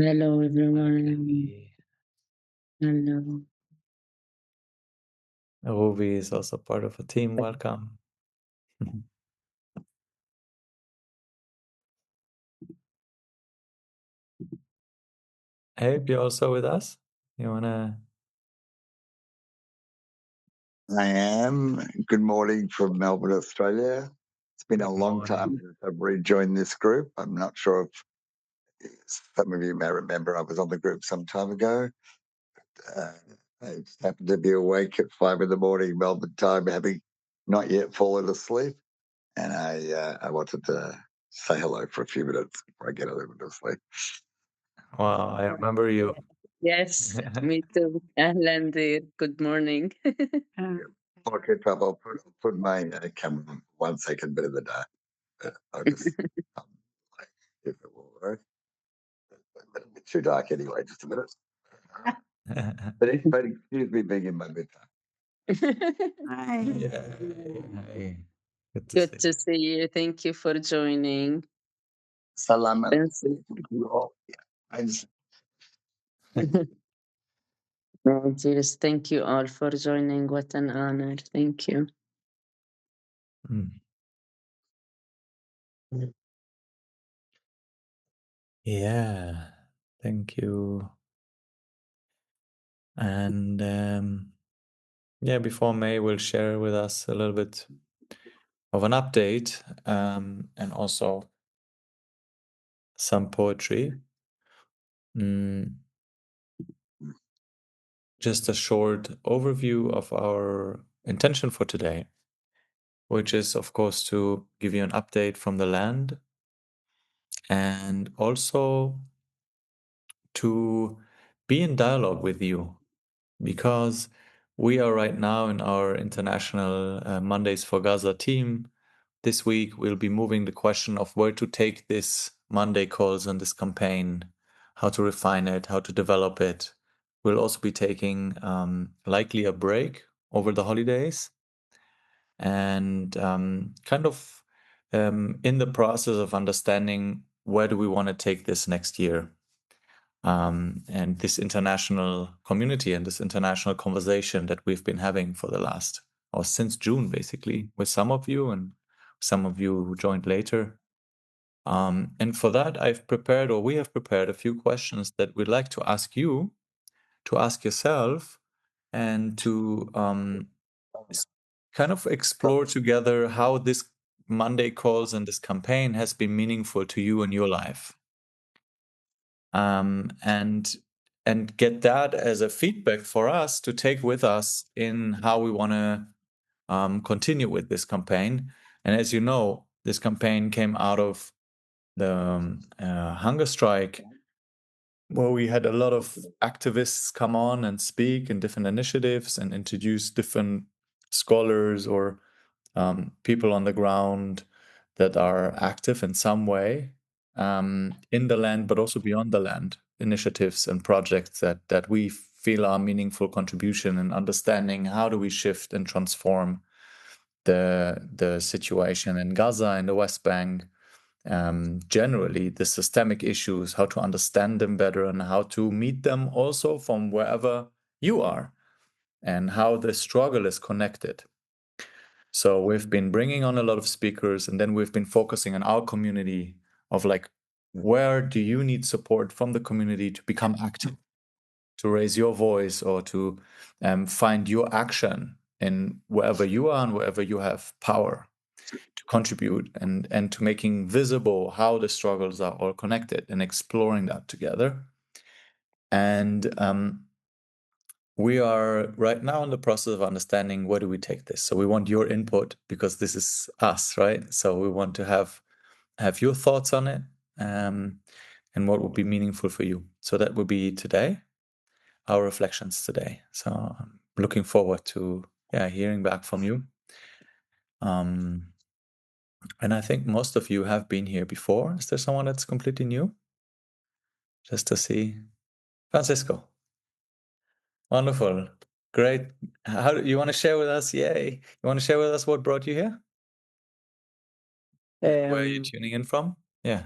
Hello, everyone. Hello. Ruby is also part of a team. Welcome. Abe, you're also with us? You wanna? I am. Good morning from Melbourne, Australia. It's been a long time since I've rejoined this group. I'm not sure if some of you may remember I was on the group some time ago. I just happened to be awake at 5 in the morning Melbourne time, having not yet fallen asleep, and I wanted to say hello for a few minutes before I get a little bit of sleep. Wow, I remember you. Yes, me too. Ahlan dear. Good morning. Okay, trouble. I'll put my camera on for 1 second, bit of the day. I'll just if it will work. It'll be too dark anyway. Just a minute. But excuse me being in my bedtime. Hi. Yeah. Hey. Good to see you. Thank you for joining. Salam. Thanks. Oh, dearest, thank you all for joining. What an honor. Thank you. Yeah, thank you. And before May will share with us a little bit of an update and also some poetry. Just a short overview of our intention for today, which is, of course, to give you an update from the land and also to be in dialogue with you, because we are right now in our international Mondays4Gaza team. This week, we'll be moving the question of where to take this Monday calls and this campaign, how to refine it, how to develop it. We'll also be taking likely a break over the holidays and kind of in the process of understanding where do we want to take this next year. And this international community and this international conversation that we've been having for the last, or since June, basically, with some of you and some of you who joined later. And for that, we have prepared a few questions that we'd like to ask you, to ask yourself, and to kind of explore together how this Monday calls and this campaign has been meaningful to you in your life. And get that as a feedback for us to take with us in how we want to continue with this campaign. And as you know, this campaign came out of the hunger strike, where we had a lot of activists come on and speak in different initiatives and introduce different scholars or people on the ground that are active in some way in the land, but also beyond the land, initiatives and projects that we feel are meaningful contribution in understanding how do we shift and transform the situation in Gaza, in the West Bank, generally the systemic issues, how to understand them better and how to meet them also from wherever you are, and how the struggle is connected. So we've been bringing on a lot of speakers, and then we've been focusing on our community of like, where do you need support from the community to become active, to raise your voice, or to find your action in wherever you are and wherever you have power to contribute, and to making visible how the struggles are all connected and exploring that together. And we are right now in the process of understanding where do we take this. So we want your input because this is us, right? So we want to have your thoughts on it and what would be meaningful for you. So that will be today, our reflections today. So I'm looking forward to hearing back from you. And I think most of you have been here before. Is there someone that's completely new? Just to see. Francisco. Wonderful. Great. How do you want to share with us? Yay. You want to share with us what brought you here? Where are you tuning in from? Yeah.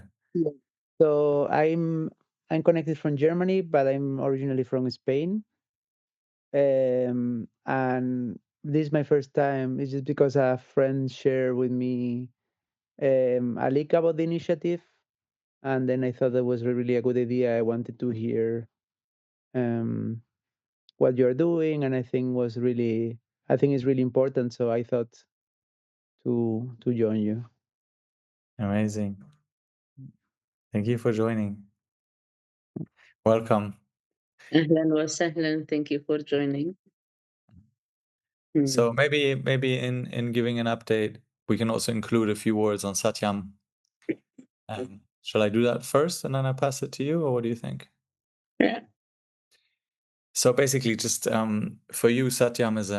So I'm I'm connected from Germany, but I'm originally from Spain. And this is my first time. It's just because a friend shared with me a link about the initiative, and then I thought that was really a good idea. I wanted to hear um, what you're doing, and I think it's really important. So I thought to join you. Amazing. Thank you for joining. Welcome. أهلا وسهلا. Thank you for joining. So maybe in giving an update, we can also include a few words on Satyam. Shall I do that first and then I pass it to you, or what do you think? Yeah. So basically, just for you, Satyam is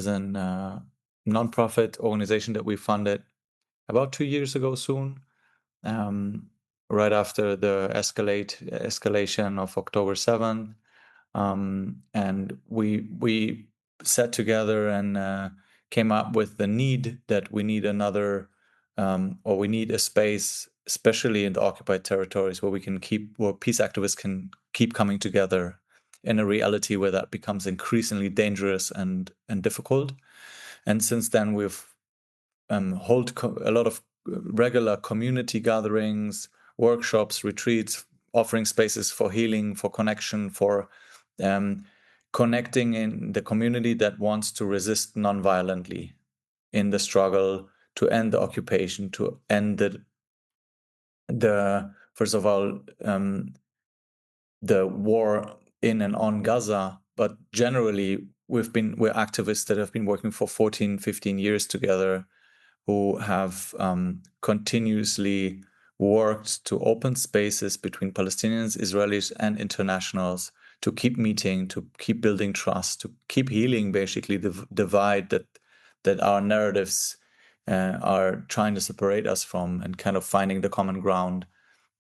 a non-profit organization that we funded about 2 years ago soon, right after the escalation of October 7th. And we sat together and came up with the need that we need another, or we need a space, especially in the occupied territories, where peace activists can keep coming together in a reality where that becomes increasingly dangerous and difficult. And since then, we've hold a lot of regular community gatherings, workshops, retreats, offering spaces for healing, for connection, for connecting in the community that wants to resist non-violently in the struggle to end the occupation, to end the first of all the war in and on Gaza, but generally we're activists that have been working for 14, 15 years together, who have continuously worked to open spaces between Palestinians, Israelis, and internationals, to keep meeting, to keep building trust, to keep healing basically the divide that our narratives are trying to separate us from, and kind of finding the common ground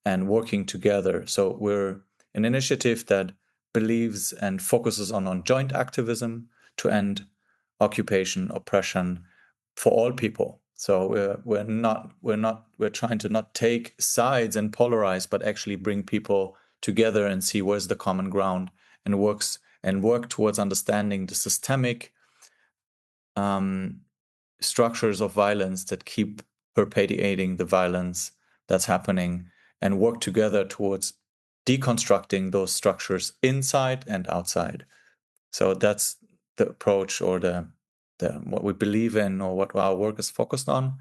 and working together. So we're an initiative that believes and focuses on joint activism to end occupation, oppression for all people. So we're trying to not take sides and polarize, but actually bring people together and see where's the common ground, and work towards understanding the systemic structures of violence that keep perpetuating the violence that's happening, and work together towards deconstructing those structures inside and outside. So that's the approach, or the what we believe in, or what our work is focused on.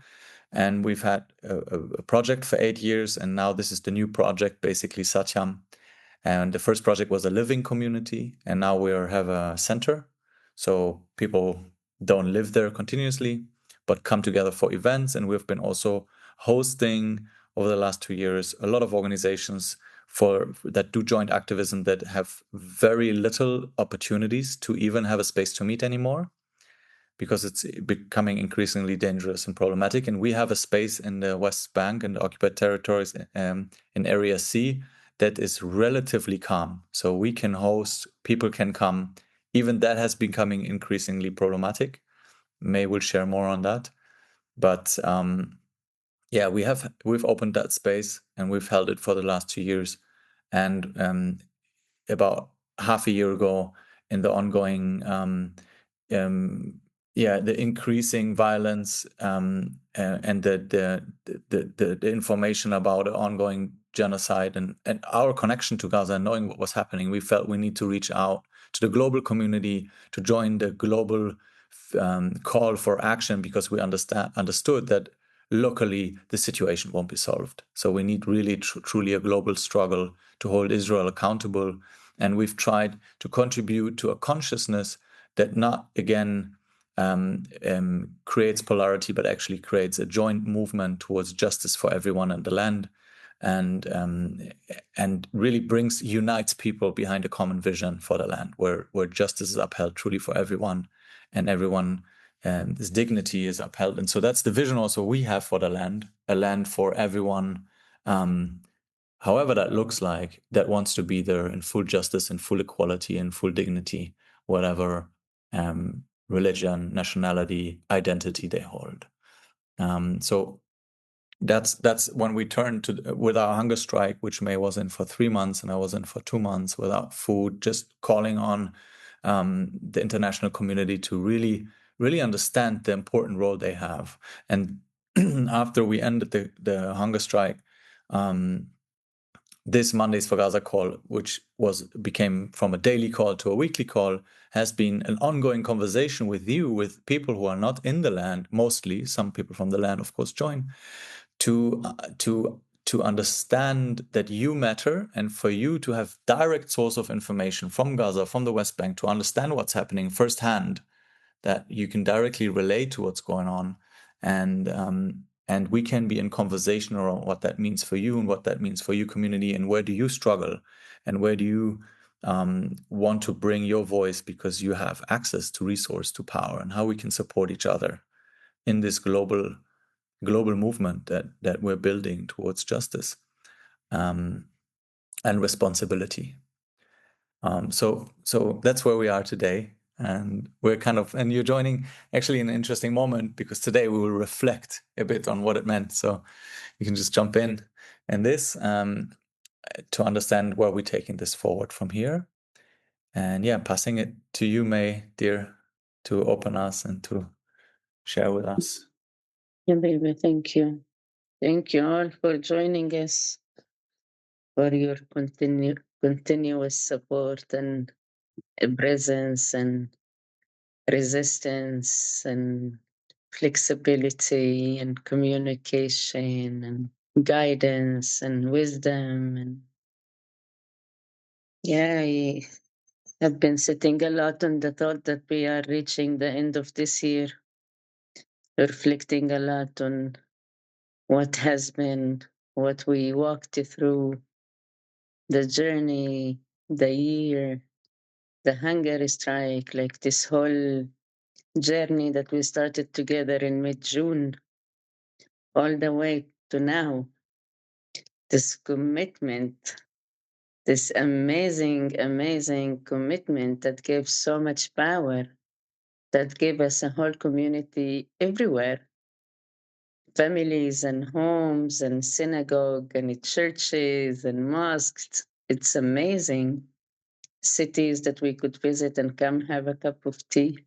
And we've had a project for 8 years, and now this is the new project, basically Satyam. And the first project was a living community, and now we have a center. So people don't live there continuously, but come together for events. And we've been also hosting over the last 2 years a lot of organizations that do joint activism that have very little opportunities to even have a space to meet anymore, because it's becoming increasingly dangerous and problematic. And we have a space in the West Bank and the occupied territories, in Area C, that is relatively calm. So we can host, people can come. Even that has becoming increasingly problematic. May will share more on that. But yeah, we've opened that space, and we've held it for the last 2 years. And about half a year ago, in the ongoing the increasing violence, and the information about the ongoing genocide, and our connection to Gaza, and knowing what was happening, we felt we need to reach out to the global community to join the global call for action, because we understood that locally the situation won't be solved. So we need really truly a global struggle to hold Israel accountable. And we've tried to contribute to a consciousness that not, again, creates polarity, but actually creates a joint movement towards justice for everyone in the land, and really unites people behind a common vision for the land, where justice is upheld truly for everyone, and everyone, this dignity is upheld. And so that's the vision also we have for the land, a land for everyone, however that looks like, that wants to be there in full justice and full equality and full dignity, whatever religion, nationality, identity they hold. So that's when we turned to with our hunger strike, which May was in for 3 months and I was in for 2 months without food, just calling on the international community to really understand the important role they have. And after we ended the hunger strike, this Mondays for Gaza call, which became from a daily call to a weekly call, has been an ongoing conversation with you, with people who are not in the land. Mostly, some people from the land, of course, join to understand that you matter, and for you to have direct source of information from Gaza, from the West Bank, to understand what's happening firsthand, that you can directly relate to what's going on, and we can be in conversation around what that means for you and what that means for your community, and where do you struggle, and where do you want to bring your voice because you have access to resource, to power, and how we can support each other in this global movement that we're building towards justice and responsibility. So that's where we are today, and you're joining actually in an interesting moment, because today we will reflect a bit on what it meant. So you can just jump in this to understand where we're taking this forward from here. And yeah, passing it to you, May, dear, to open us and to share with us. Yeah, baby, thank you. Thank you all for joining us, for your continuous support and presence and resistance and flexibility and communication and guidance and wisdom. And yeah, I have been sitting a lot on the thought that we are reaching the end of this year, reflecting a lot on what has been, what we walked through, the journey, the year, the hunger strike, like this whole journey that we started together in mid-June, all the way to now. This commitment, this amazing, amazing commitment that gave so much power, that gave us a whole community everywhere, families and homes and synagogue and churches and mosques. It's amazing. Cities that we could visit and come have a cup of tea.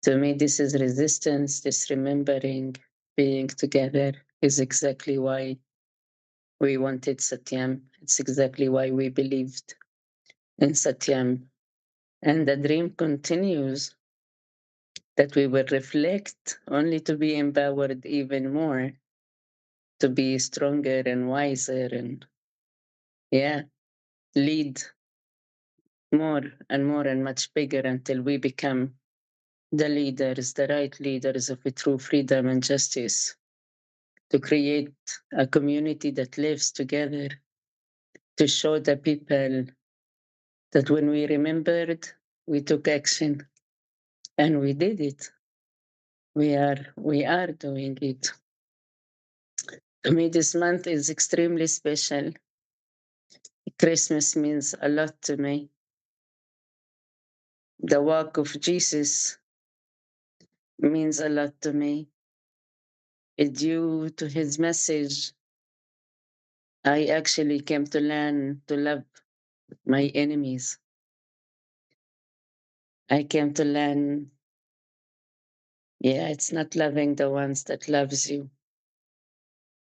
To me, this is resistance, this remembering, being together is exactly why we wanted Satyam. It's exactly why we believed in Satyam. And the dream continues, that we will reflect only to be empowered even more, to be stronger and wiser and, yeah, lead more and much bigger until we become the leaders, the right leaders of a true freedom and justice, to create a community that lives together, to show the people that when we remembered, we took action, and we did it. We are doing it. To me, this month is extremely special. Christmas means a lot to me. The walk of Jesus means a lot to me. Due to his message, I actually came to learn to love my enemies. I came to learn, it's not loving the ones that loves you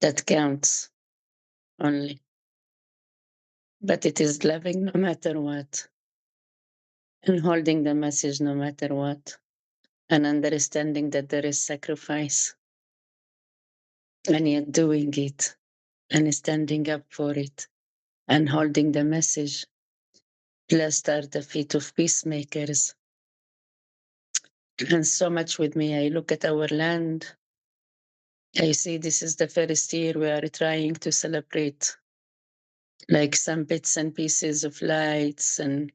that counts only, but it is loving no matter what, and holding the message no matter what, and understanding that there is sacrifice, and yet doing it and standing up for it and holding the message. Blessed are the feet of peacemakers. And so much with me. I look at our land. I see this is the first year we are trying to celebrate, like some bits and pieces of lights and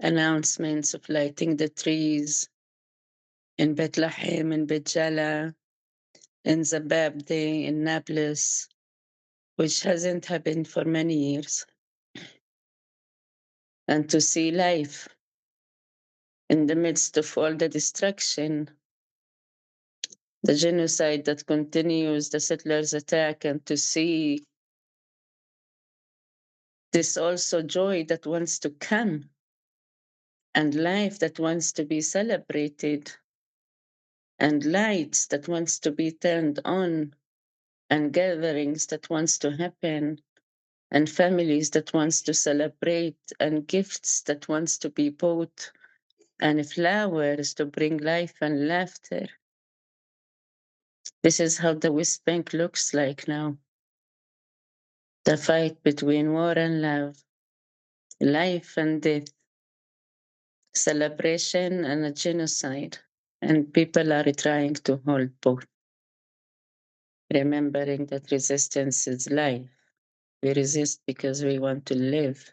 announcements of lighting the trees in Bethlehem, in Bet Jala, in Zababde, in Nablus, which hasn't happened for many years. And to see life in the midst of all the destruction, the genocide that continues, the settlers' attack, and to see this also joy that wants to come and life that wants to be celebrated and lights that wants to be turned on and gatherings that wants to happen and families that wants to celebrate and gifts that wants to be bought and flowers to bring life and laughter. This is how the West Bank looks like now. The fight between war and love, life and death, celebration and a genocide. And people are trying to hold both, remembering that resistance is life. We resist because we want to live,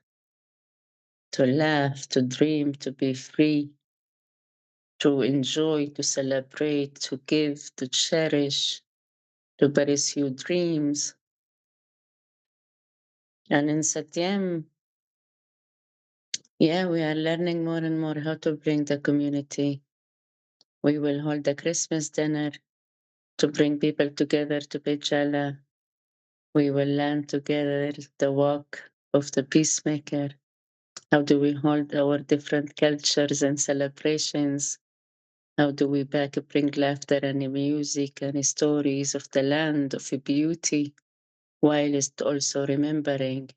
to laugh, to dream, to be free, to enjoy, to celebrate, to give, to cherish, to pursue dreams. And in Satyam, we are learning more and more how to bring the community. We will hold a Christmas dinner to bring people together to Pejala. We will learn together the walk of the peacemaker. How do we hold our different cultures and celebrations? How do we back bring laughter and music and stories of the land of beauty, whilst also remembering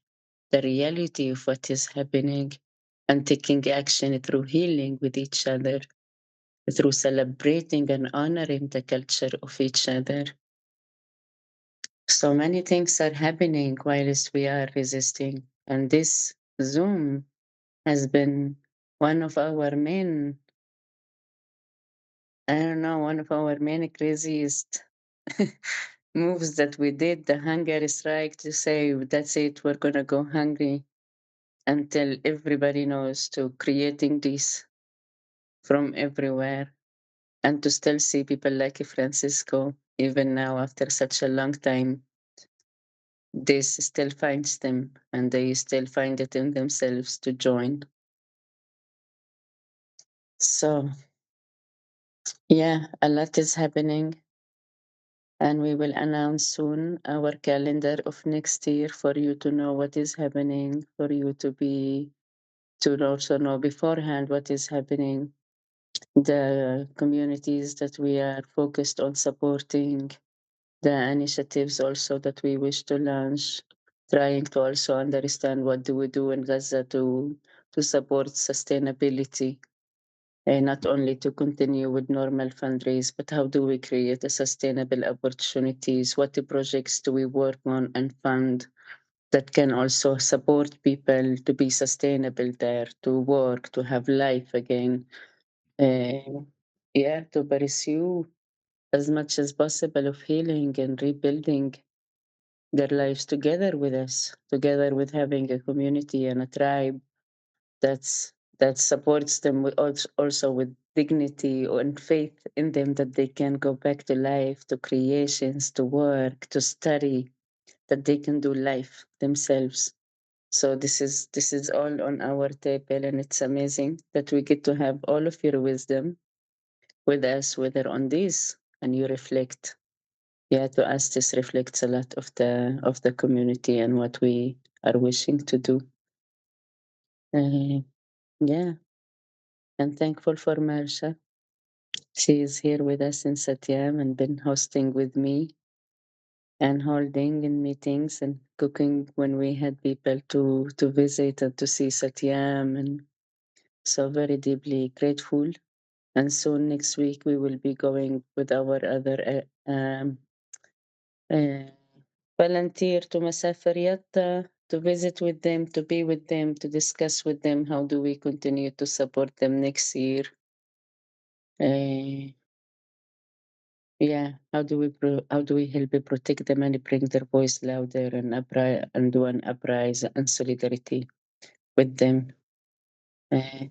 the reality of what is happening and taking action through healing with each other, through celebrating and honoring the culture of each other. So many things are happening whilst we are resisting. And this Zoom has been one of our main, one of our main craziest moves that we did, the hunger strike, to say, that's it, we're going to go hungry until everybody knows, to creating this from everywhere. And to still see people like Francisco, even now after such a long time, this still finds them and they still find it in themselves to join. So, a lot is happening. And we will announce soon our calendar of next year for you to know what is happening, for you to also know beforehand what is happening, the communities that we are focused on supporting, the initiatives also that we wish to launch, trying to also understand what do we do in Gaza to support sustainability, and not only to continue with normal fundraise, but how do we create a sustainable opportunities? What projects do we work on and fund that can also support people to be sustainable there, to work, to have life again? To pursue as much as possible of healing and rebuilding their lives together with us, together with having a community and a tribe that supports them with also with dignity and faith in them, that they can go back to life, to creations, to work, to study, that they can do life themselves. So this is all on our table, and it's amazing that we get to have all of your wisdom with us, whether on this, and you reflect. To us, this reflects a lot of the community and what we are wishing to do. And thankful for Marsha. She is here with us in Satyam and been hosting with me and holding in meetings and cooking when we had people to visit and to see Satyam. And so very deeply grateful. And soon next week we will be going with our other volunteer to Masafir Yatta, to visit with them, to be with them, to discuss with them how do we continue to support them next year. How do we help protect them and bring their voice louder and do an uprising and solidarity with them. And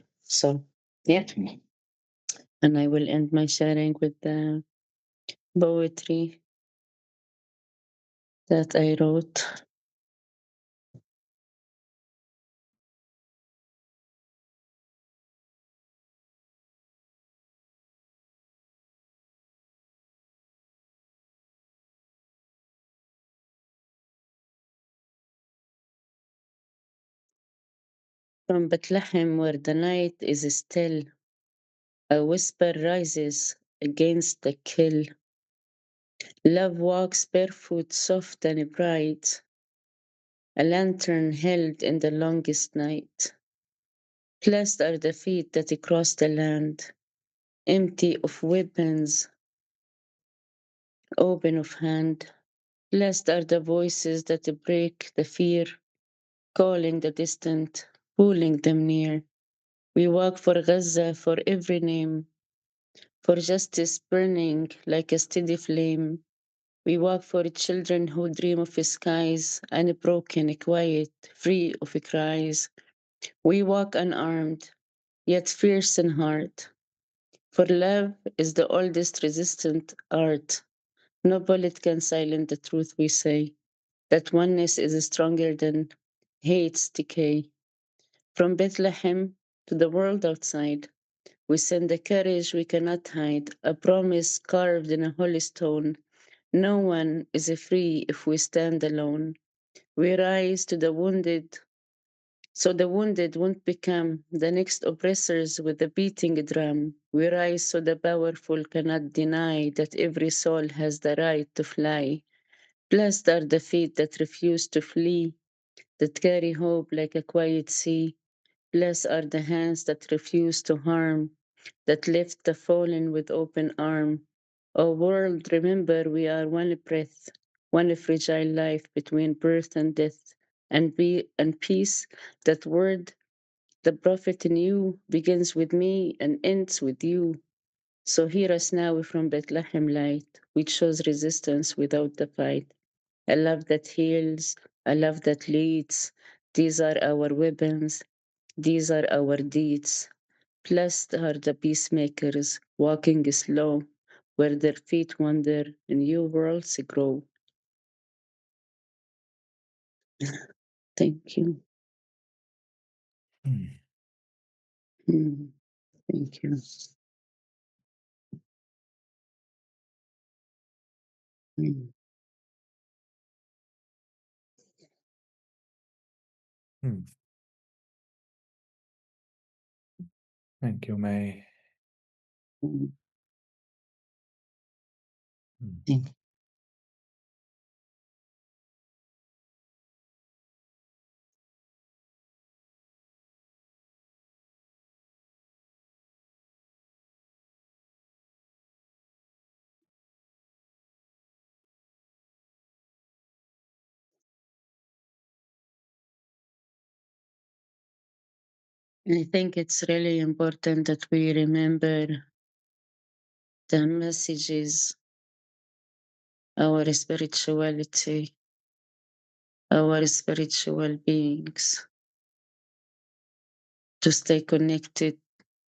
I will end my sharing with the poetry that I wrote. From Bethlehem, where the night is still, a whisper rises against the kill. Love walks barefoot, soft and bright, a lantern held in the longest night. Blessed are the feet that cross the land, empty of weapons, open of hand. Blessed are the voices that break the fear, calling the distant, pulling them near. We walk for Gaza, for every name, for justice burning like a steady flame. We walk for children who dream of skies unbroken, quiet, free of cries. We walk unarmed, yet fierce in heart. For love is the oldest resistant art. No bullet can silence the truth we say, that oneness is stronger than hate's decay. From Bethlehem to the world outside, we send a courage we cannot hide, a promise carved in a holy stone. No one is free if we stand alone. We rise to the wounded, so the wounded won't become the next oppressors with the beating drum. We rise so the powerful cannot deny that every soul has the right to fly. Blessed are the feet that refuse to flee, that carry hope like a quiet sea. Blessed are the hands that refuse to harm, that lift the fallen with open arm. O world, remember we are one breath, one fragile life between birth and death, and peace. That word the prophet knew begins with me and ends with you. So hear us now from Bethlehem light. We chose resistance without the fight. A love that heals, a love that leads. These are our weapons, these are our deeds. Blessed are the peacemakers, walking slow, where their feet wander and new worlds grow. Thank you. Hmm. Mm, Thank you. Mm, Hmm. Thank you, May. mm, Hmm. Thank I think it's really important that we remember the messages, our spirituality, our spiritual beings, to stay connected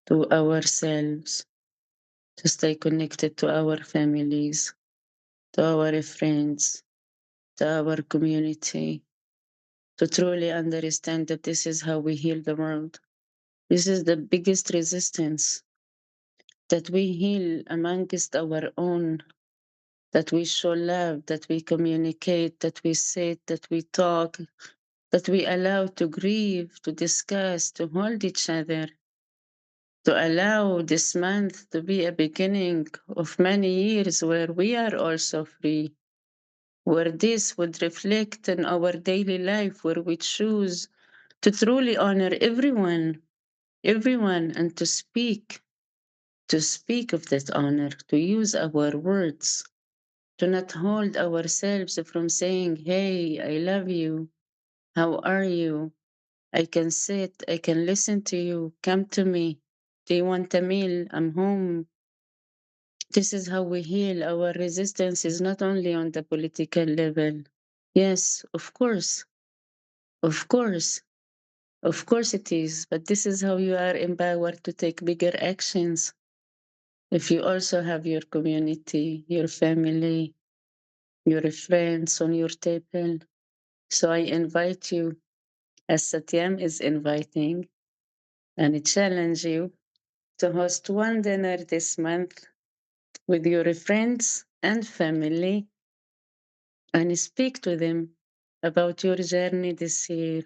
to ourselves, to stay connected to our families, to our friends, to our community, to truly understand that this is how we heal the world. This is the biggest resistance, that we heal amongst our own, that we show love, that we communicate, that we sit, that we talk, that we allow to grieve, to discuss, to hold each other, to allow this month to be a beginning of many years where we are also free, where this would reflect in our daily life, where we choose to truly honor everyone, and to speak of that honor, to use our words, to not hold ourselves from saying, hey, I love you. How are you? I can sit, I can listen to you. Come to me. Do you want a meal? I'm home. This is how we heal. Our resistance is not only on the political level. Yes, of course, of course it is. But this is how you are empowered to take bigger actions. If you also have your community, your family, your friends on your table. So I invite you, as Satyam is inviting, and I challenge you to host one dinner this month with your friends and family and speak to them about your journey this year.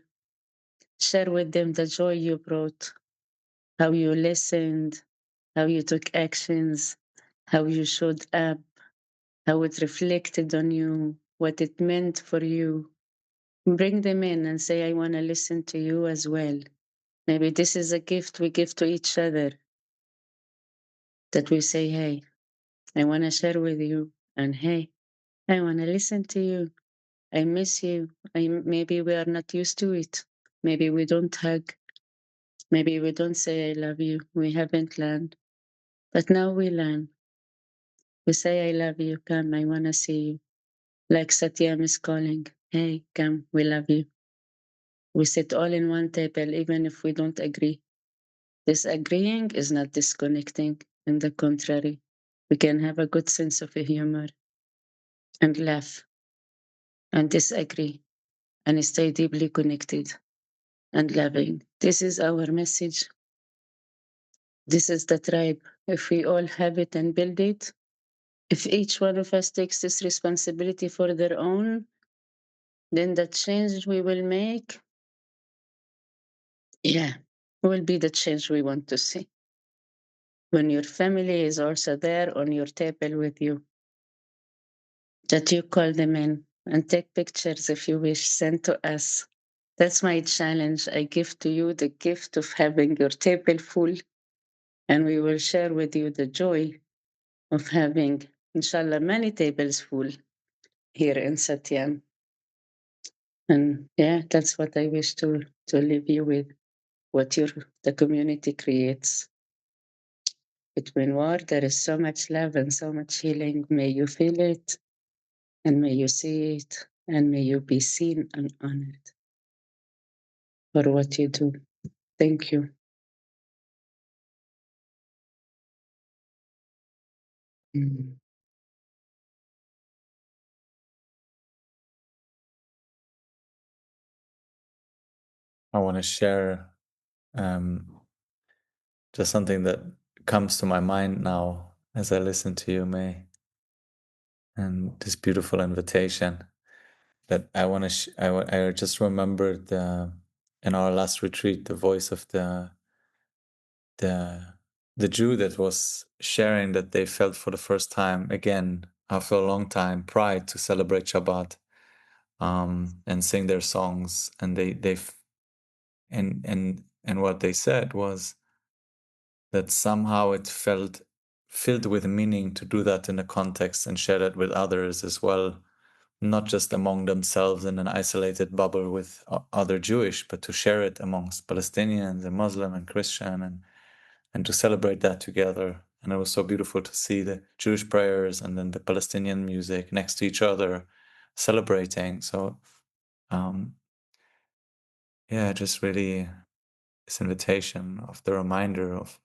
Share with them the joy you brought, how you listened, how you took actions, how you showed up, how it reflected on you, what it meant for you. Bring them in and say, I want to listen to you as well. Maybe this is a gift we give to each other, that we say, hey, I want to share with you, and hey, I want to listen to you. I miss you. Maybe we are not used to it. Maybe we don't hug. Maybe we don't say I love you. We haven't learned. But now we learn. We say I love you. Come, I want to see you. Like Satyam is calling. Hey, come, we love you. We sit all in one table, even if we don't agree. Disagreeing is not disconnecting. On the contrary, we can have a good sense of humor and laugh and disagree and stay deeply connected and loving. This is our message. This is the tribe. If we all have it and build it, if each one of us takes this responsibility for their own, then the change we will make, will be the change we want to see. When your family is also there on your table with you, that you call them in and take pictures if you wish, send to us. That's my challenge. I give to you the gift of having your table full, and we will share with you the joy of having, inshallah, many tables full here in Satyam. And that's what I wish to leave you with, what the community creates. Between war, there is so much love and so much healing. May you feel it, and may you see it, and may you be seen and honored for what you do. Thank you. Mm. I want to share just something that comes to my mind now as I listen to you, May, and this beautiful invitation that I want to. I just remembered in our last retreat the voice of the Jew that was sharing that they felt for the first time again after a long time pride to celebrate Shabbat and sing their songs, and and what they said was that somehow it felt filled with meaning to do that in a context and share that with others as well, not just among themselves in an isolated bubble with other Jewish, but to share it amongst Palestinians and Muslim and Christian and to celebrate that together. And it was so beautiful to see the Jewish prayers and then the Palestinian music next to each other celebrating. So just really this invitation of the reminder of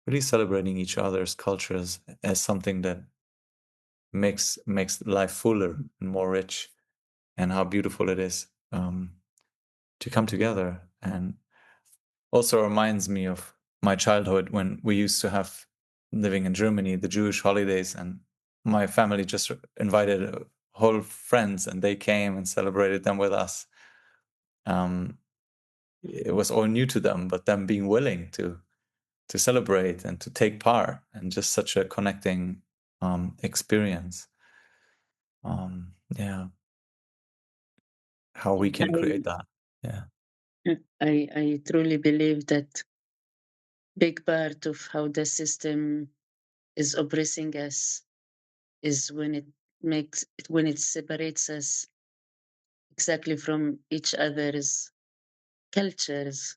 really celebrating each other's cultures as something that makes life fuller and more rich, and how beautiful it is to come together. And also reminds me of my childhood when we used to have, living in Germany, the Jewish holidays, and my family just invited whole friends and they came and celebrated them with us. It was all new to them, but them being willing to celebrate and to take part, and just such a connecting experience. How we can create that. I truly believe that big part of how the system is oppressing us is when it separates us exactly from each other's cultures,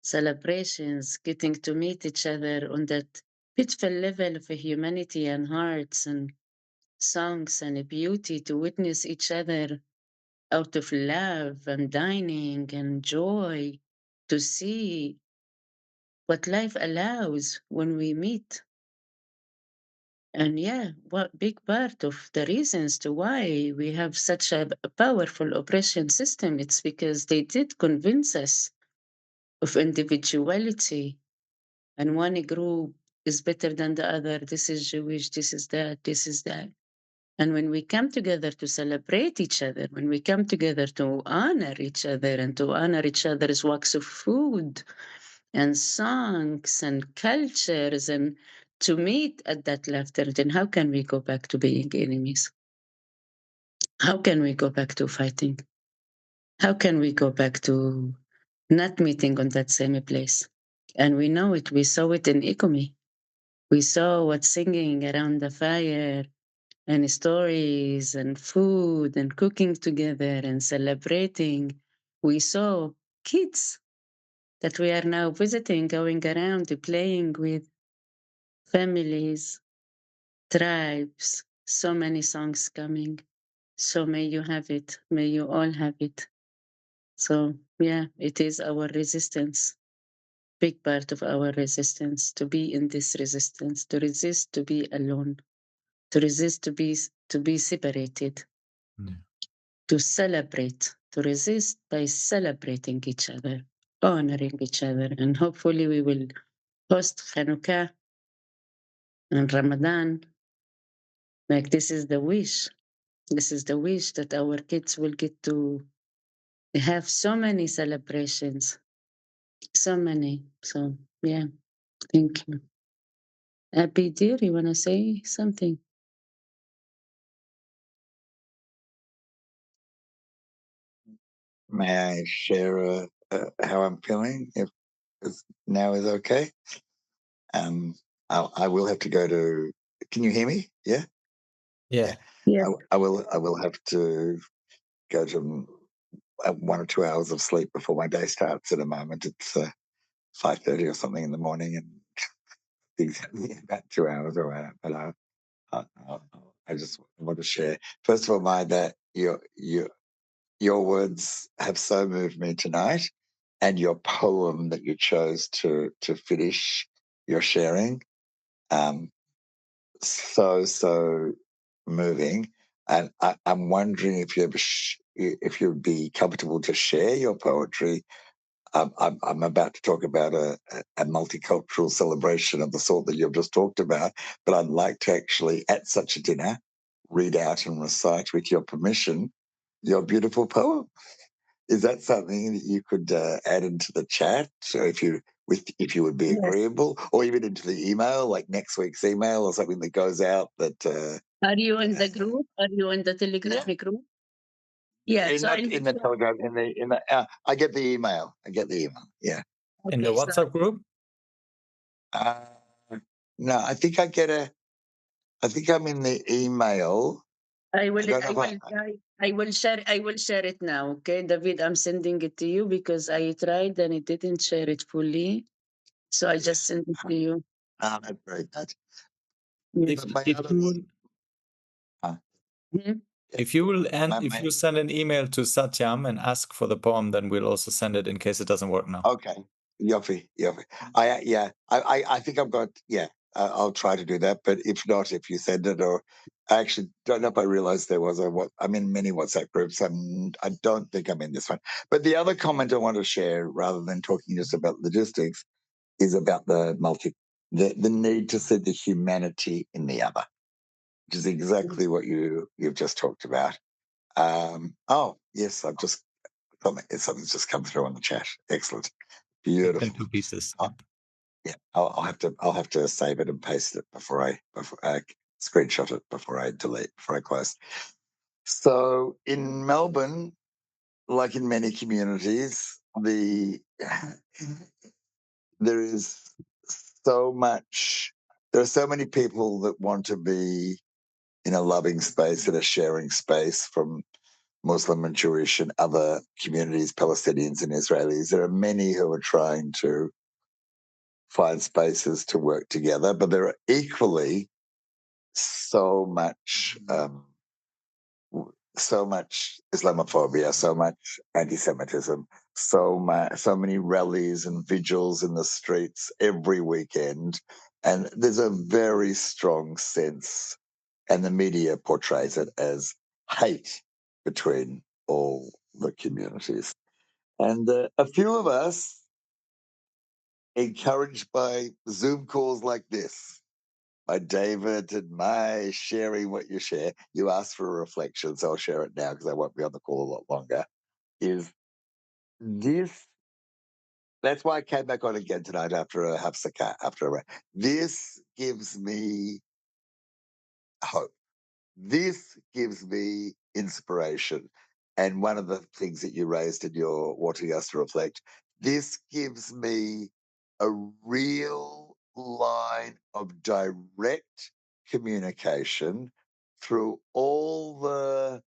celebrations, getting to meet each other on that beautiful level of humanity and hearts and songs and beauty, to witness each other out of love and dining and joy, to see what life allows when we meet. And what big part of the reasons to why we have such a powerful oppression system, it's because they did convince us of individuality, and one group is better than the other. This is Jewish, this is that, this is that. And when we come together to celebrate each other, when we come together to honor each other and to honor each other's works of food and songs and cultures and to meet at that laughter, then how can we go back to being enemies? How can we go back to fighting? How can we go back to not meeting on that same place? And we know it. We saw it in Ikomi. We saw what singing around the fire and stories and food and cooking together and celebrating. We saw kids that we are now visiting, going around playing with families, tribes, so many songs coming. So may you have it. May you all have it. So yeah, it is our resistance, big part of our resistance, to be in this resistance, to resist to be alone, to resist to be separated, to celebrate, to resist by celebrating each other, honoring each other, and hopefully we will host Hanukkah and Ramadan. Like this is the wish. This is the wish that our kids will get to have so many celebrations, so many. So yeah, thank you. Abby, dear, you want to say something? May I share how I'm feeling? If now is okay. I will have to go to. Can you hear me? Yeah. Yeah. Yes. I will have to go to 1 or 2 hours of sleep before my day starts. At the moment, it's 5:30 or something in the morning, and exactly about 2 hours or but I just want to share. First of all, Mai, that your words have so moved me tonight, and your poem that you chose to finish your sharing, so moving. And I'm wondering if if you'd be comfortable to share your poetry. I'm about to talk about a multicultural celebration of the sort that you've just talked about, but I'd like to actually, at such a dinner, read out and recite, with your permission, your beautiful poem. Is that something that you could add into the chat? So if you would be Yes. agreeable, or even into the email, like next week's email or something that goes out. That Are you in the group? Are you in the Telegram group? Yeah. So not in the Telegram, in the I get the email. Yeah. In the okay, so WhatsApp group? Uh, no, I think I get a. I think I'm in the email. I will don't know I if will I will share it now. Okay, David, I'm sending it to you because I tried and it didn't share it fully. So I just sent it to you. That's very good. Yes. But my If other. you will, Mhm. if you will, and My, if my, you send an email to Satyam and ask for the poem, then we'll also send it in case it doesn't work now. okay. Yofi. I think I've got. Yeah. I'll try to do that. But if not, if you send it, or I actually don't know if I realized there was I'm in many WhatsApp groups. I don't think I'm in this one. But the other comment I want to share, rather than talking just about logistics, is about the need to see the humanity in the other, which is exactly what you've just talked about. Oh yes, something's just come through on the chat. Excellent, It's beautiful. in two pieces. Yeah, I'll have to save it and paste it before I screenshot it before I close. So in Melbourne, like in many communities, there is so much. There are so many people that want to be in a loving space, in a sharing space, from Muslim and Jewish and other communities, Palestinians and Israelis. There are many who are trying to find spaces to work together, but there are equally so much Islamophobia, so much anti-Semitism, so many rallies and vigils in the streets every weekend, and there's a very strong sense, and the media portrays it as hate between all the communities. And a few of us, encouraged by Zoom calls like this, David and Mai sharing what you share. You asked for a reflection, so I'll share it now because I won't be on the call a lot longer. Is this? That's why I came back on again tonight after a hafsaka, this gives me hope. This gives me inspiration. And one of the things that you raised in your wanting us to reflect, this gives me a real line of direct communication through all the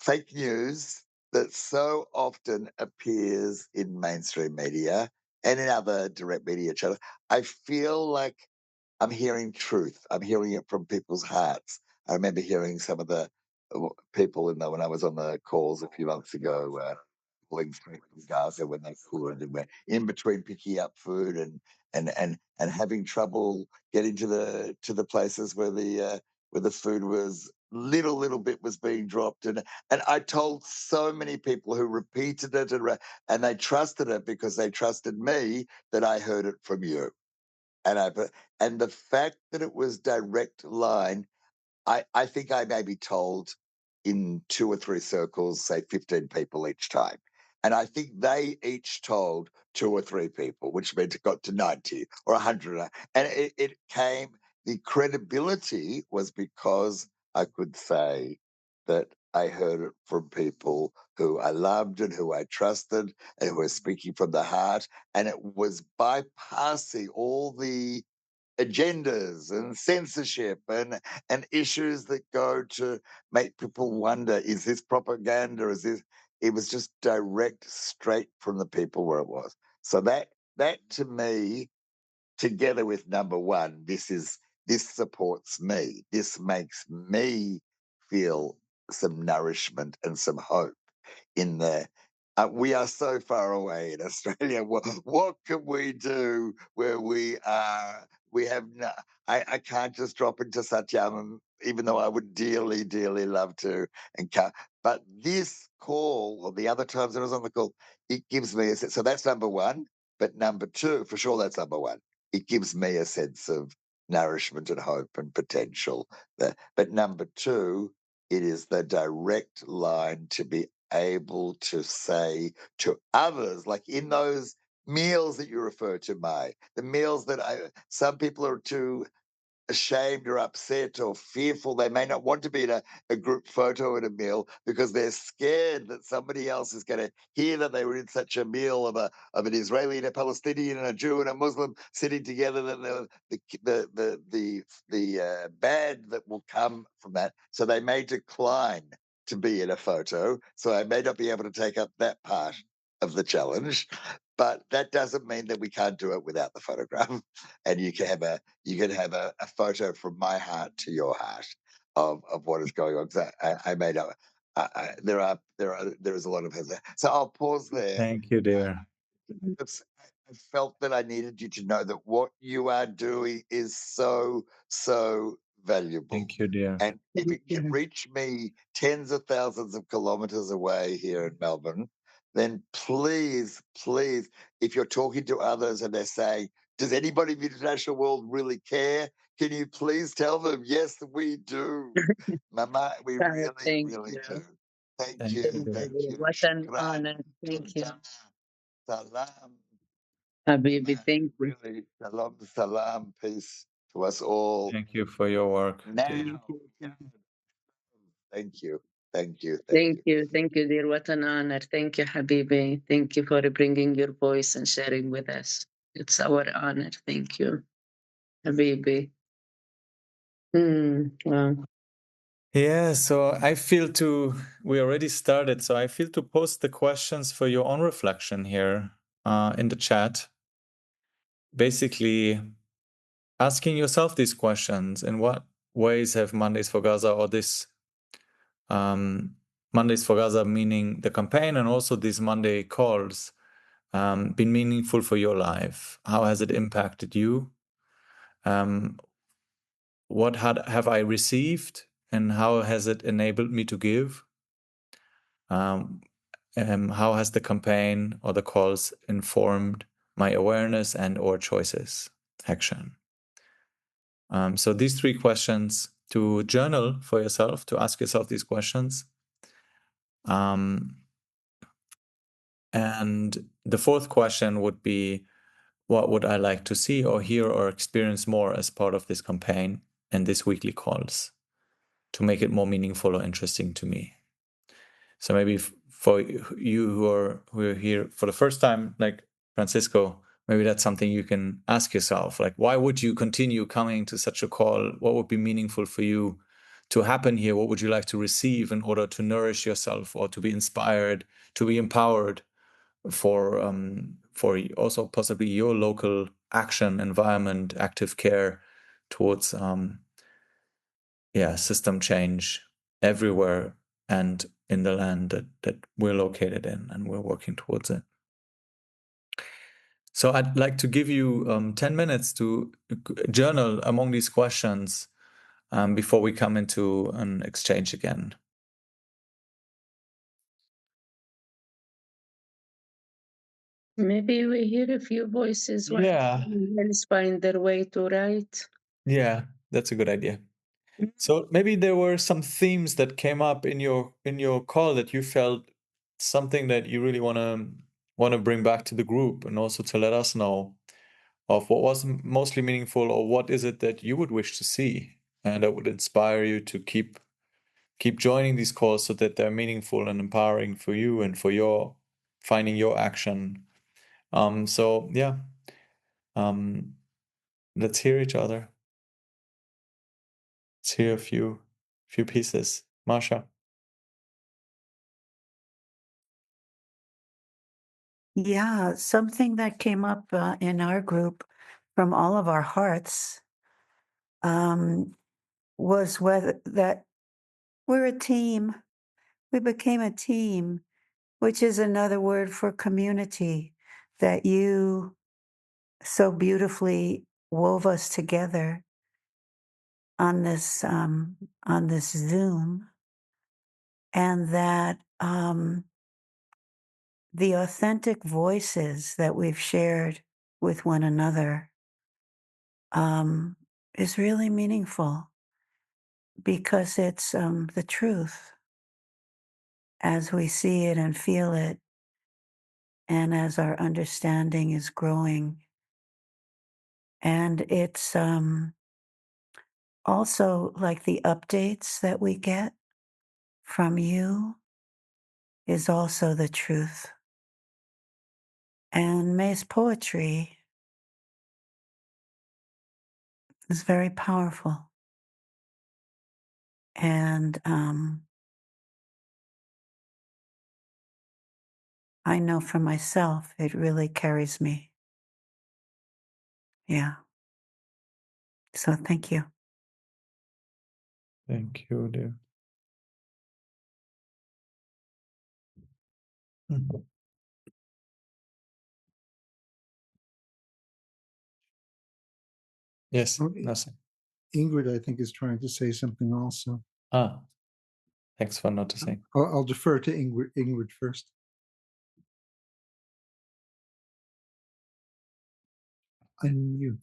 fake news that so often appears in mainstream media and in other direct media channels. I feel like I'm hearing truth. I'm hearing it from people's hearts. I remember hearing some of the people when I was on the calls a few months ago, calling from Gaza when they could, and we're in between picking up food and having trouble getting to the places where the food was little bit was being dropped, and I told so many people who repeated it and they trusted it because they trusted me that I heard it from you. And the fact that it was direct line, I think I may be told in 2 or 3 circles, say 15 people each time. And I think they each told 2 or 3 people, which meant it got to 90 or 100. And it came, the credibility was because I could say that I heard it from people who I loved and who I trusted and who were speaking from the heart. And it was bypassing all the agendas and censorship and issues that go to make people wonder, is this propaganda? It was just direct, straight from the people where it was. So that to me, together with number one, this supports me. This makes me feel some nourishment and some hope in there. We are so far away in Australia. What can we do where we are? We have no. I can't just drop into Satyam, even though I would dearly, dearly love to. And can't. But this call, or the other times that I was on the call, it gives me a sense. So that's number one. But number two, for sure, that's number one. It gives me a sense of nourishment and hope and potential. But number two, it is the direct line to be able to say to others, like in those meals that you refer to, Mai, the meals that some people are too ashamed or upset or fearful. They may not want to be in a group photo at a meal because they're scared that somebody else is going to hear that they were in such a meal of an Israeli and a Palestinian and a Jew and a Muslim sitting together. That the bad that will come from that. So they may decline to be in a photo. So I may not be able to take up that part of the challenge. But that doesn't mean that we can't do it without the photograph. And you can have a photo from my heart to your heart of what is going on. Because I made up. There is a lot of things there. So I'll pause there. Thank you, dear. I felt that I needed you to know that what you are doing is so valuable. Thank you, dear. And if it can reach me tens of thousands of kilometers away here in Melbourne, then please, if you're talking to others and they're saying, does anybody in the international world really care? Can you please tell them, yes, we do. Mama, we really, Thank really you. do. Thank Thank you. you. Thank you. What an Shukran. honor. Thank you. Salam. Habibi, thank you. Really, shalom, salam, peace to us all. Thank you for your work, Now, dear. thank you. Thank you. Thank you. Thank you, dear. What an honor. Thank you, Habibi. Thank you for bringing your voice and sharing with us. It's our honor. Thank you, Habibi. Wow. Yeah, so we already started, so I feel to post the questions for your own reflection here in the chat. Basically, asking yourself these questions: in what ways have Mondays for Gaza, or this Mondays for Gaza, meaning the campaign, and also these Monday calls, been meaningful for your life? How has it impacted you? What have I received, and how has it enabled me to give? How has the campaign or the calls informed my awareness and or choices, action? So these 3 questions to journal for yourself, to ask yourself these questions. And the 4th question would be, what would I like to see or hear or experience more as part of this campaign and these weekly calls to make it more meaningful or interesting to me? So maybe for you who are here for the first time, like Francisco, maybe that's something you can ask yourself, like, why would you continue coming to such a call? What would be meaningful for you to happen here? What would you like to receive in order to nourish yourself or to be inspired, to be empowered for also possibly your local action, environment, active care towards system change everywhere and in the land that we're located in, and we're working towards it. So I'd like to give you 10 minutes to journal among these questions before we come into an exchange again. Maybe we hear a few voices while else find their way to write. Yeah, that's a good idea. So maybe there were some themes that came up in your call that you felt something that you really want to bring back to the group, and also to let us know of what was mostly meaningful, or what is it that you would wish to see and that would inspire you to keep joining these calls so that they're meaningful and empowering for you and for your finding your action. So yeah, let's hear each other. Let's hear a few pieces. Masha. Yeah, something that came up in our group from all of our hearts was that we're a team. We became a team, which is another word for community, that you so beautifully wove us together on this Zoom, and that the authentic voices that we've shared with one another is really meaningful, because it's the truth as we see it and feel it, and as our understanding is growing. And it's also like the updates that we get from you is also the truth. And May's poetry is very powerful. And I know for myself, it really carries me. Yeah. So thank you. Thank you, dear. Yes, nothing. Ingrid, I think, is trying to say something also. Thanks for noticing. I'll defer to Ingrid first. Unmute.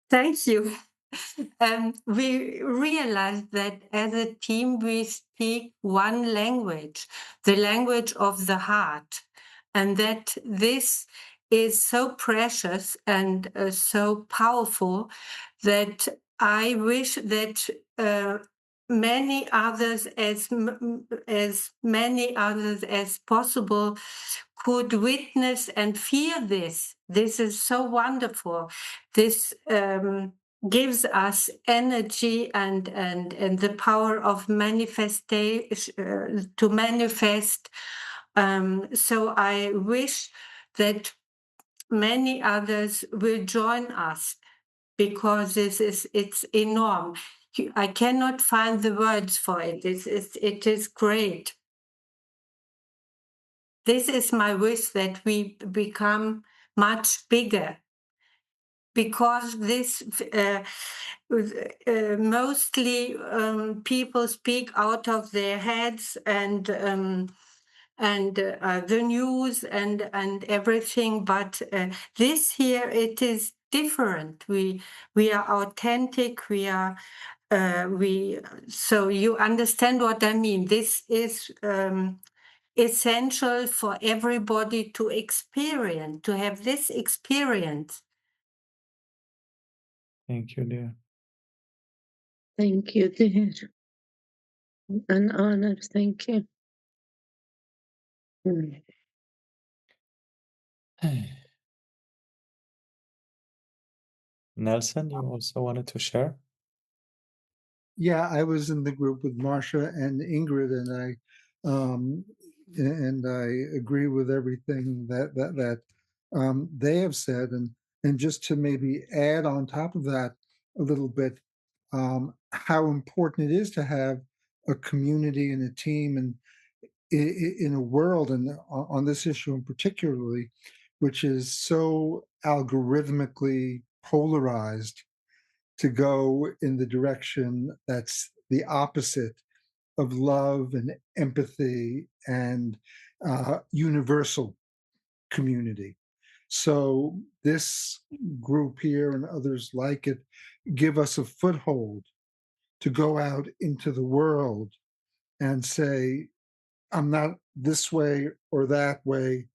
Thank you. We realized that as a team, we speak one language, the language of the heart, and that this is so precious and so powerful that I wish that many others, as many others as possible, could witness and feel this. This is so wonderful. This gives us energy and the power of manifestation to manifest. So I wish that many others will join us, because it's enormous. I cannot find the words for it. It is great. This is my wish, that we become much bigger, because this mostly people speak out of their heads, and the news and everything. But this here, it is different. We are authentic. We are so you understand what I mean. This is essential for everybody to experience, to have this experience. Thank you, dear. Thank you, dear. An honor. Thank you. Mm. Nelson, you also wanted to share? Yeah, I was in the group with Marcia and Ingrid, and I agree with everything that they have said, and just to maybe add on top of that a little bit, how important it is to have a community and a team, and in a world, and on this issue in particularly, which is so algorithmically polarized, to go in the direction that's the opposite of love and empathy and universal community. So this group here and others like it give us a foothold to go out into the world and say, I'm not this way or that way,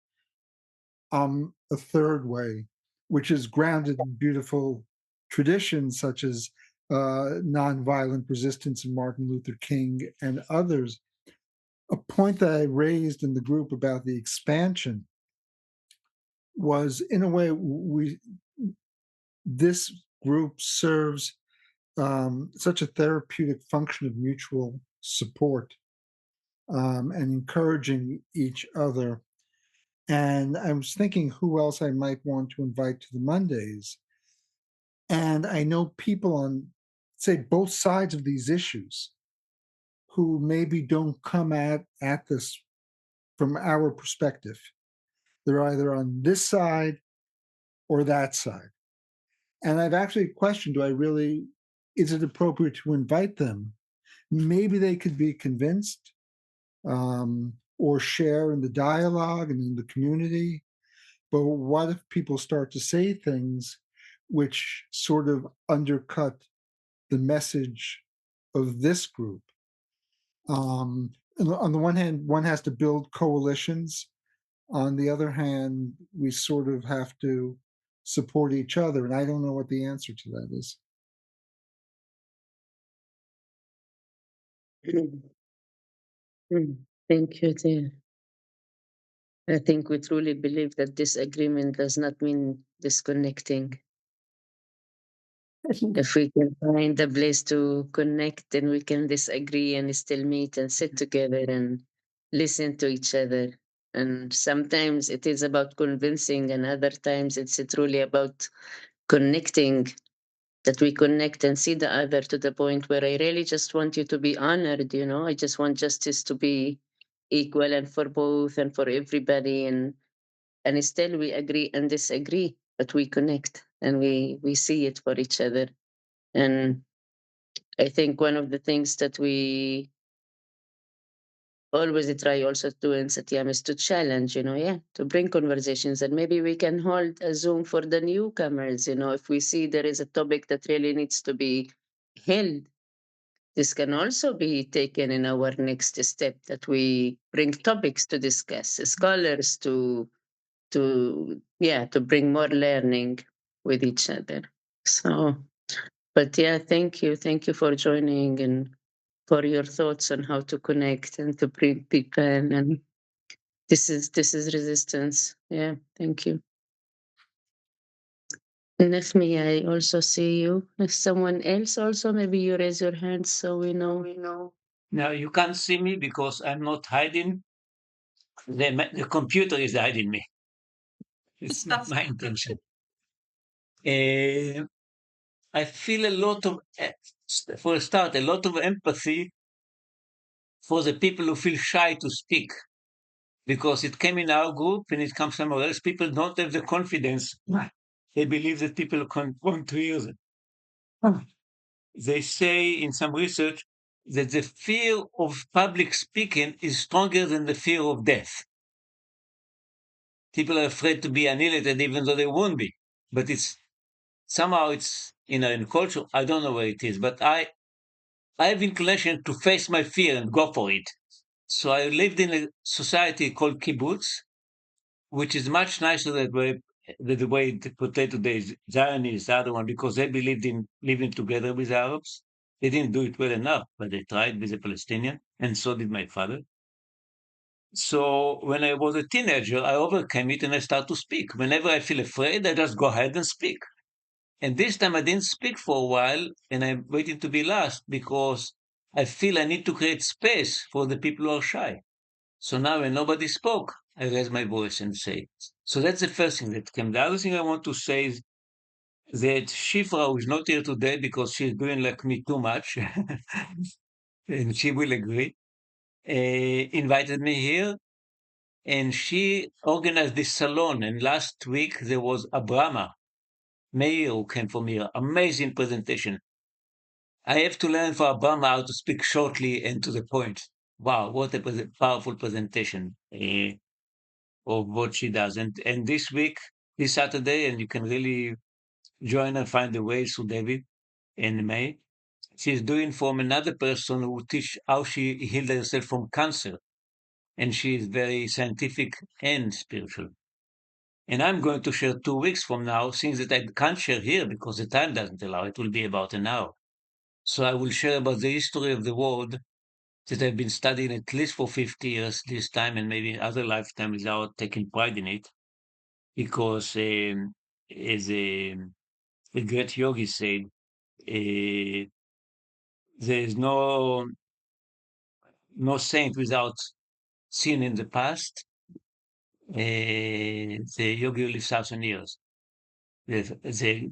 I'm a third way, which is grounded in beautiful traditions such as nonviolent resistance and Martin Luther King and others. A point that I raised in the group about the expansion was, in a way, this group serves such a therapeutic function of mutual support and encouraging each other. And I was thinking who else I might want to invite to the Mondays. And I know people on, say, both sides of these issues who maybe don't come at this from our perspective. They're either on this side or that side. And I've actually questioned, is it appropriate to invite them? Maybe they could be convinced or share in the dialogue and in the community. But what if people start to say things which sort of undercut the message of this group? On the one hand, one has to build coalitions. On the other hand, we sort of have to support each other. And I don't know what the answer to that is. Thank you, dear. I think we truly believe that disagreement does not mean disconnecting. If we can find a place to connect, then we can disagree and still meet and sit together and listen to each other. And sometimes it is about convincing, and other times it's truly about connecting, that we connect and see the other to the point where I really just want you to be honored, I just want justice to be equal and for both and for everybody. And still we agree and disagree, but we connect and we see it for each other. And I think one of the things that we always try also to do in Satyam is to challenge, to bring conversations. And maybe we can hold a Zoom for the newcomers, if we see there is a topic that really needs to be held. This can also be taken in our next step, that we bring topics to discuss, scholars to bring more learning with each other. So, but yeah, thank you for joining and for your thoughts on how to connect and to bring people. And this is resistance. Yeah, thank you. Nefmi, I also see you. If someone else also, maybe you raise your hand so we know. Now you can't see me because I'm not hiding. The computer is hiding me. It's not my intention. I feel a lot of, for a start, a lot of empathy for the people who feel shy to speak, because it came in our group and it comes somewhere else. People don't have the confidence. They believe that people want to hear them. They say in some research that the fear of public speaking is stronger than the fear of death. People are afraid to be annihilated even though they won't be. But somehow it's in culture, I don't know where it is, but I have inclination to face my fear and go for it. So I lived in a society called kibbutz, which is much nicer than the way it's portrayed today is Zionist, the other one, because they believed in living together with Arabs. They didn't do it well enough, but they tried with the Palestinian, and so did my father. So when I was a teenager, I overcame it and I started to speak. Whenever I feel afraid, I just go ahead and speak. And this time I didn't speak for a while, and I'm waiting to be last because I feel I need to create space for the people who are shy. So now when nobody spoke, I raise my voice and say it. So that's the first thing that came. The other thing I want to say is that Shifra, who is not here today because she's doing like me too much, and she will agree, invited me here, and she organized this salon. And last week there was Abrama Meir who came from here. Amazing presentation. I have to learn for Abrama how to speak shortly and to the point. Wow, what a powerful presentation of what she does. And this week, this Saturday, and you can really join and find the way through David in May. She's doing from another person who teach how she healed herself from cancer. And she is very scientific and spiritual. And I'm going to share 2 weeks from now things that I can't share here because the time doesn't allow. It will be about an hour. So I will share about the history of the world that I've been studying at least for 50 years this time and maybe other lifetimes without taking pride in it. Because as the great yogi said, there is no saint without sin in the past. The yogi lives 1,000 years, the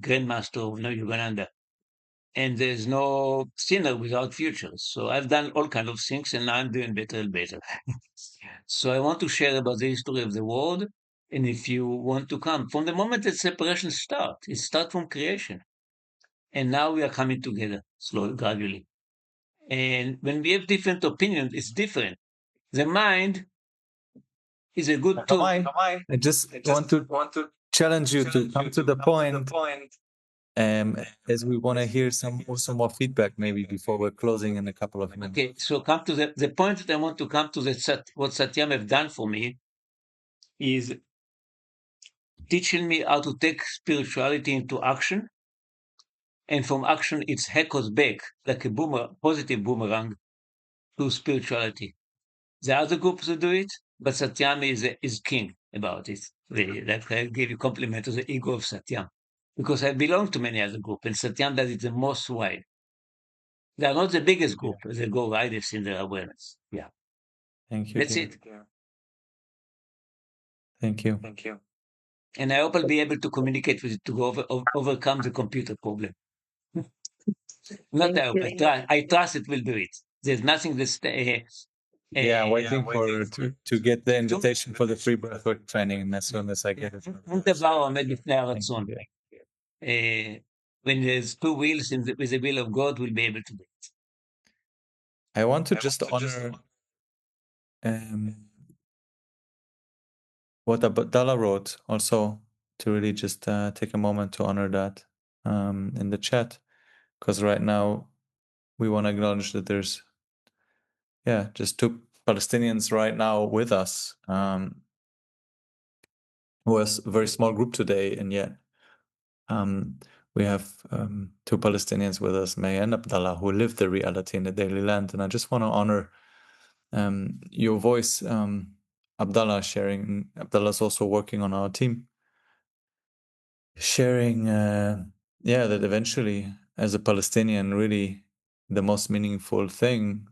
grandmaster of Yogananda. And there's no sinner without future. So I've done all kinds of things and I'm doing better and better. So I want to share about the history of the world. And if you want to come, from the moment that separation starts, it starts from creation. And now we are coming together slowly, gradually. And when we have different opinions, it's different. The mind is a good tool. I just want to challenge you to come to the point, as we want to hear some more feedback maybe before we're closing in a couple of minutes. Okay, so come to the point that I want to come to what Satyam have done for me is teaching me how to take spirituality into action. And from action, it echoes back like a positive boomerang to spirituality. The other groups will do it, but Satyam is king about it. I give you compliment to the ego of Satyam, because I belong to many other groups, and Satyam does it the most wide. They are not the biggest group; they go widest in their awareness. Yeah, Thank you. that's it. Thank you. And I hope I'll be able to communicate with it to overcome the computer problem. Not I hope. I trust it will do it. There's nothing that's Waiting to get the invitation for the free breathwork training, and as soon as I get it. When there's two wheels with the will of God, we'll be able to do it. I want to just honor what Abdallah wrote also, to really just take a moment to honor that in the chat, because right now we want to acknowledge that there's just two Palestinians right now with us. Was a very small group today, and yet we have two Palestinians with us, May and Abdallah, who live the reality in the daily land. And I just want to honor your voice, Abdallah, sharing. Abdallah's also working on our team, sharing that eventually, as a Palestinian, really the most meaningful thing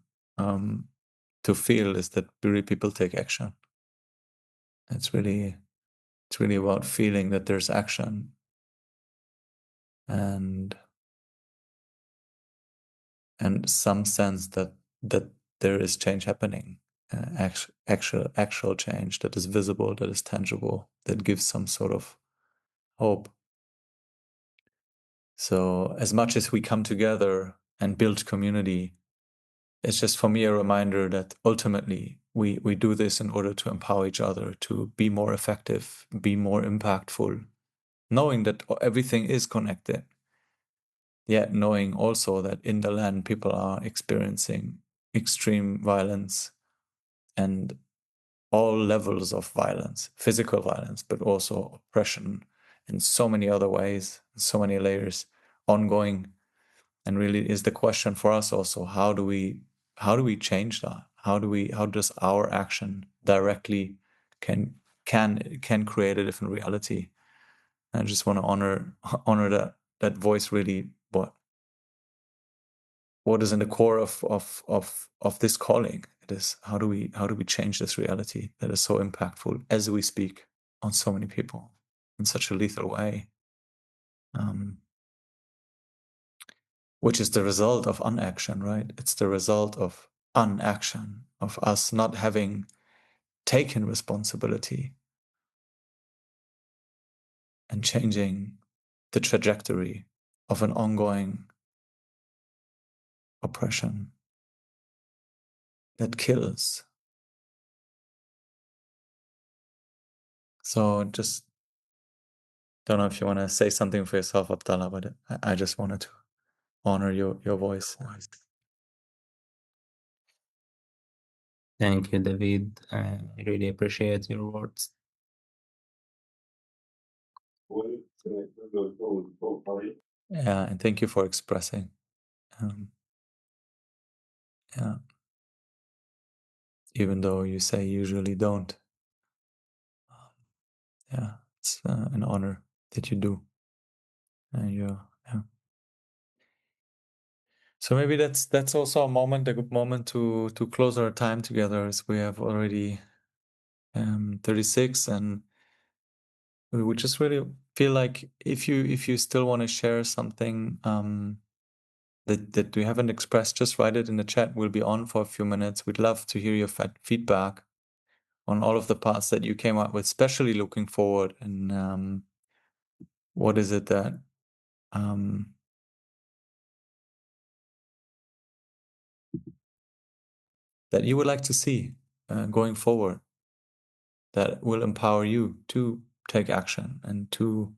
to feel is that people take action. It's really about feeling that there's action and some sense that there is change happening, actual change that is visible, that is tangible, that gives some sort of hope. So as much as we come together and build community, it's just for me a reminder that ultimately we do this in order to empower each other to be more effective, be more impactful, knowing that everything is connected, yet knowing also that in the land people are experiencing extreme violence and all levels of violence, physical violence, but also oppression in so many other ways, so many layers ongoing. And really is the question for us also, how do we change that? How does our action directly can create a different reality? And I just want to honor that voice, really what is in the core of this calling. It is how do we change this reality that is so impactful as we speak on so many people in such a lethal way, which is the result of unaction, right? It's the result of unaction, of us not having taken responsibility and changing the trajectory of an ongoing oppression that kills. So just don't know if you want to say something for yourself, Abdallah, but I just wanted to honor your voice. Thank you, David. I really appreciate your words. Yeah, and thank you for expressing. Yeah, even though you say you usually don't. Yeah, it's an honor that you do. And yeah. So maybe that's also a good moment to close our time together, as we have already 36, and we would just really feel like if you still want to share something that you haven't expressed, just write it in the chat. We'll be on for a few minutes. We'd love to hear your feedback on all of the parts that you came up with, especially looking forward. And what is it that that you would like to see going forward, that will empower you to take action and to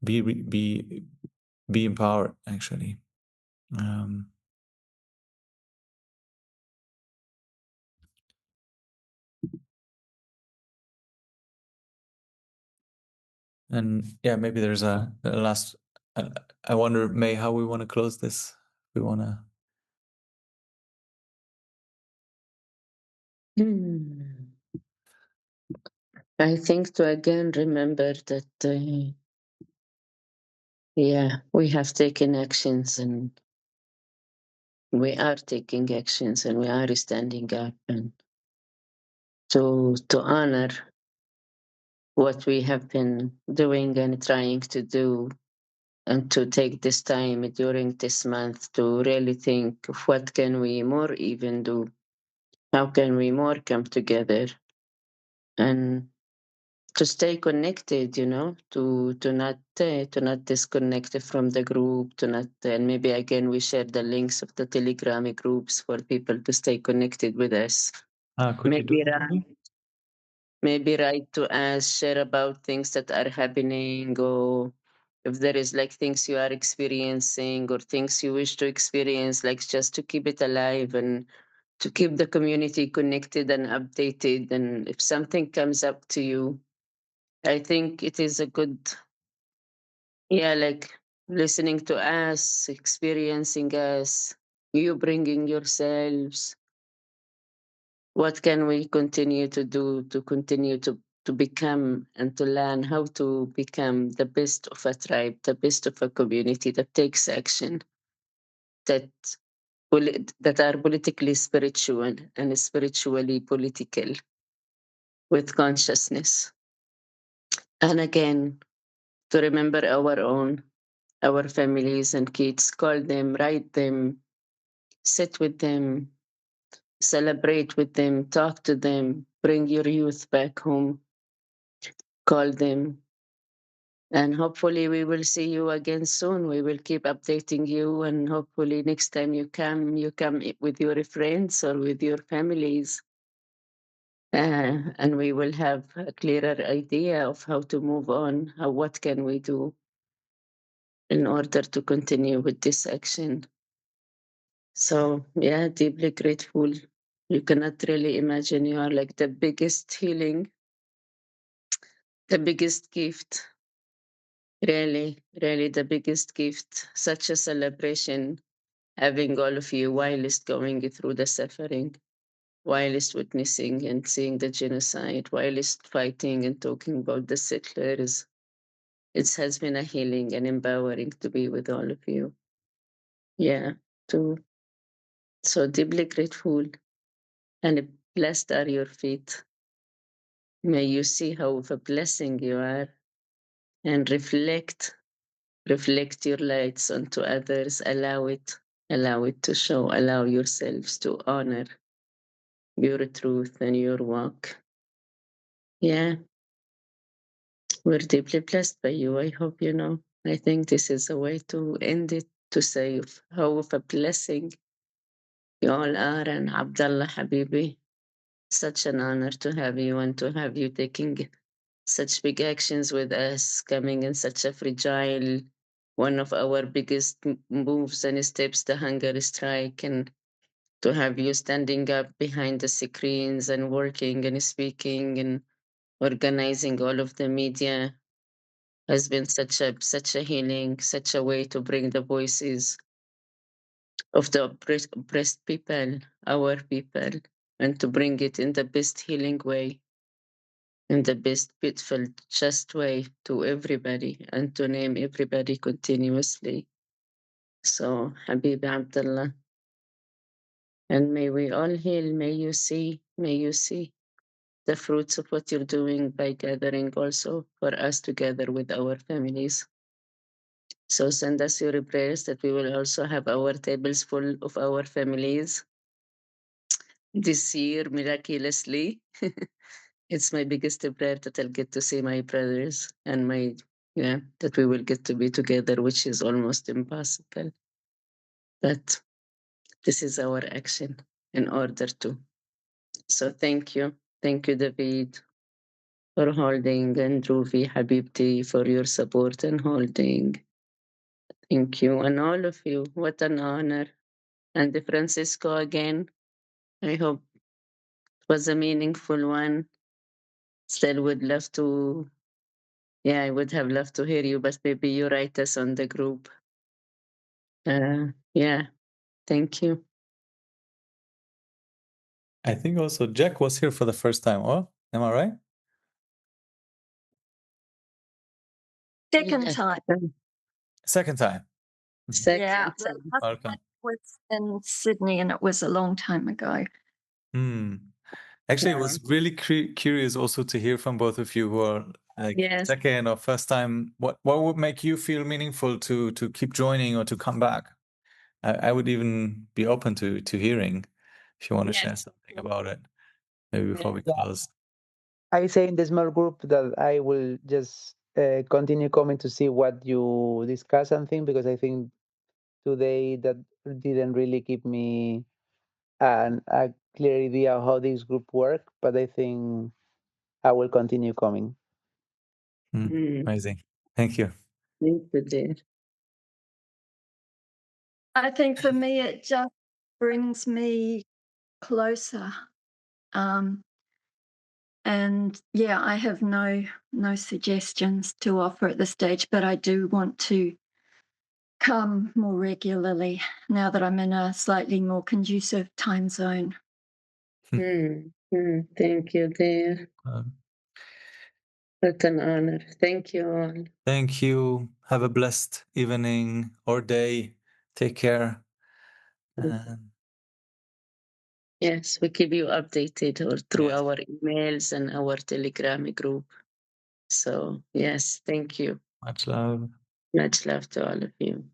be empowered, actually. And yeah, maybe there's a last. I wonder, May, how we want to close this. We want to. I think to again remember that, we have taken actions, and we are taking actions, and we are standing up, and to honor what we have been doing and trying to do, and to take this time during this month to really think of what can we more even do, how can we more come together, and to stay connected, to not disconnect from the group, to not, and maybe again we share the links of the Telegram groups for people to stay connected with us. Could you do that? Maybe write to us, share about things that are happening, or if there is like things you are experiencing or things you wish to experience, like just to keep it alive and to keep the community connected and updated. And if something comes up to you, I think it is a good, like listening to us, experiencing us, you bringing yourselves. What can we continue to do to continue to become and to learn how to become the best of a tribe, the best of a community that takes action, that that are politically spiritual and spiritually political with consciousness. And again, to remember our families and kids, call them, write them, sit with them, celebrate with them, talk to them, bring your youth back home, call them, And hopefully we will see you again soon. We will keep updating you, and hopefully next time you come with your friends or with your families. And we will have a clearer idea of how to move on, what can we do in order to continue with this action. So yeah, deeply grateful. You cannot really imagine, you are like the biggest healing, the biggest gift. Really, really the biggest gift. Such a celebration having all of you whilst going through the suffering, whilst witnessing and seeing the genocide, whilst fighting and talking about the settlers. It has been a healing and empowering to be with all of you. Yeah, so deeply grateful, and blessed are your feet. May you see how of a blessing you are, and reflect your lights onto others. Allow it to show. Allow yourselves to honor your truth and your walk. Yeah, we're deeply blessed by you. I hope you know. I think this is a way to end it, to say how of a blessing you all are. And Abdullah Habibi, such an honor to have you, and to have you taking such big actions with us, coming in such a fragile, one of our biggest moves and steps, the hunger strike, and to have you standing up behind the screens and working and speaking and organizing all of the media has been such a healing, such a way to bring the voices of the oppressed people, our people, and to bring it in the best healing way, in the best beautiful, just way to everybody, and to name everybody continuously. So, Habib Abdullah, and may we all heal. May you see the fruits of what you're doing by gathering also for us together with our families. So send us your prayers that we will also have our tables full of our families this year, miraculously. It's my biggest prayer that I'll get to see my brothers and that we will get to be together, which is almost impossible. But this is our action in order to. So thank you. Thank you, David, for holding, and Ruvi Habibti for your support and holding. Thank you. And all of you. What an honor. And Francisco again. I hope it was a meaningful one. Still would love to, I would have loved to hear you, but maybe you write us on the group. Thank you. I think also Jack was here for the first time. Oh, am I right? Second time. Second time. Second Yeah, time. Welcome. I was in Sydney, and it was a long time ago. Actually, it was really curious also to hear from both of you who are like second or first time. What would make you feel meaningful to keep joining or to come back? I would even be open to hearing if you want to share something about it. Maybe before we close. I say in the small group that I will just continue coming to see what you discuss and think, because I think today that didn't really give me a clear idea of how this group work, but I think I will continue coming. Amazing. Thank you. Thank you, dear. I think for me, it just brings me closer. And yeah, I have no suggestions to offer at this stage, but I do want to come more regularly now that I'm in a slightly more conducive time zone. Thank you, dear. What an honor. Thank you all. Thank you. Have a blessed evening or day. Take care. Yes, we keep you updated or through our emails and our Telegram group. So yes, thank you. Much love. Much love to all of you.